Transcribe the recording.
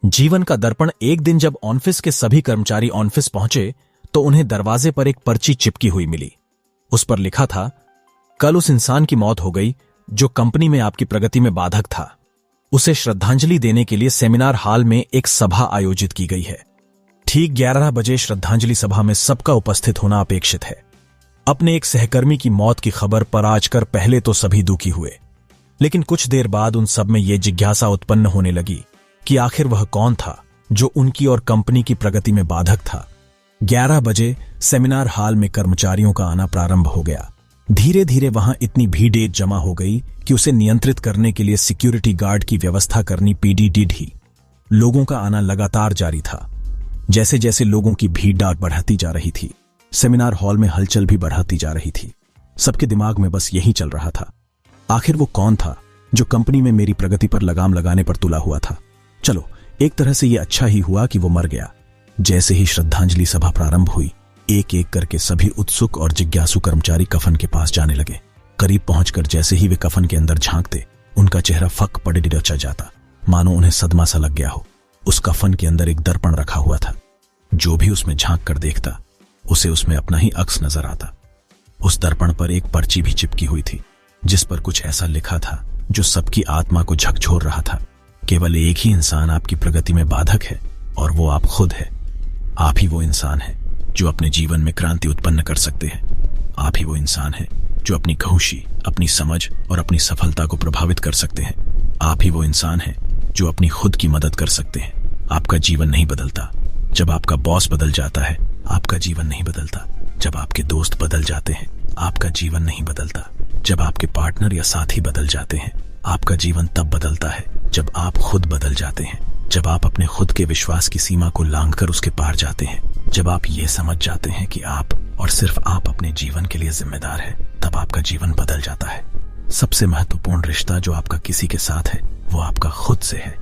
जीवन का दर्पण। एक दिन जब ऑफिस के सभी कर्मचारी ऑफिस पहुंचे तो उन्हें दरवाजे पर एक पर्ची चिपकी हुई मिली। उस पर लिखा था, कल उस इंसान की मौत हो गई जो कंपनी में आपकी प्रगति में बाधक था। उसे श्रद्धांजलि देने के लिए सेमिनार हॉल में एक सभा आयोजित की गई है। ठीक 11 बजे श्रद्धांजलि सभा में सबका उपस्थित होना अपेक्षित है। अपने एक सहकर्मी की मौत की खबर पर आजकर पहले तो सभी दुखी हुए, लेकिन कुछ देर बाद उन सब में यह जिज्ञासा उत्पन्न होने लगी कि आखिर वह कौन था जो उनकी और कंपनी की प्रगति में बाधक था। 11 बजे सेमिनार हॉल में कर्मचारियों का आना प्रारंभ हो गया। धीरे धीरे वहां इतनी भीड़ जमा हो गई कि उसे नियंत्रित करने के लिए सिक्योरिटी गार्ड की व्यवस्था करनी पड़ी ही। लोगों का आना लगातार जारी था। जैसे जैसे लोगों की भीड़ बढ़ती जा रही थी, सेमिनार हॉल में हलचल भी बढ़ती जा रही थी। सबके दिमाग में बस यही चल रहा था, आखिर वो कौन था जो कंपनी में मेरी प्रगति पर लगाम लगाने पर तुला हुआ था। चलो, एक तरह से यह अच्छा ही हुआ कि वो मर गया। जैसे ही श्रद्धांजलि सभा प्रारंभ हुई, एक एक करके सभी उत्सुक और जिज्ञासु कर्मचारी कफन के पास जाने लगे। करीब पहुंचकर जैसे ही वे कफन के अंदर झांकते, उनका चेहरा फक पड़े रचा जाता, मानो उन्हें सदमा सा लग गया हो। उस कफन के अंदर एक दर्पण रखा हुआ था। जो भी उसमें झांक कर देखता, उसे उसमें अपना ही अक्स नजर आता। उस दर्पण पर एक पर्ची भी चिपकी हुई थी, जिस पर कुछ ऐसा लिखा था जो सबकी आत्मा को झकझोर रहा था। केवल एक ही इंसान आपकी प्रगति में बाधक है, और वो आप खुद है। आप ही वो इंसान है जो अपने जीवन में क्रांति उत्पन्न कर सकते हैं। आप ही वो इंसान है जो अपनी खुशी, अपनी समझ और अपनी सफलता को प्रभावित कर सकते हैं। आप ही वो इंसान है जो अपनी खुद की मदद कर सकते हैं। आपका जीवन नहीं बदलता जब आपका बॉस बदल जाता है। आपका जीवन नहीं बदलता जब आपके दोस्त बदल जाते हैं। आपका जीवन नहीं बदलता जब आपके पार्टनर या साथी बदल जाते हैं। आपका जीवन तब बदलता है जब आप खुद बदल जाते हैं, जब आप अपने खुद के विश्वास की सीमा को लांघकर उसके पार जाते हैं, जब आप ये समझ जाते हैं कि आप और सिर्फ आप अपने जीवन के लिए जिम्मेदार हैं, तब आपका जीवन बदल जाता है। सबसे महत्वपूर्ण रिश्ता जो आपका किसी के साथ है, वो आपका खुद से है।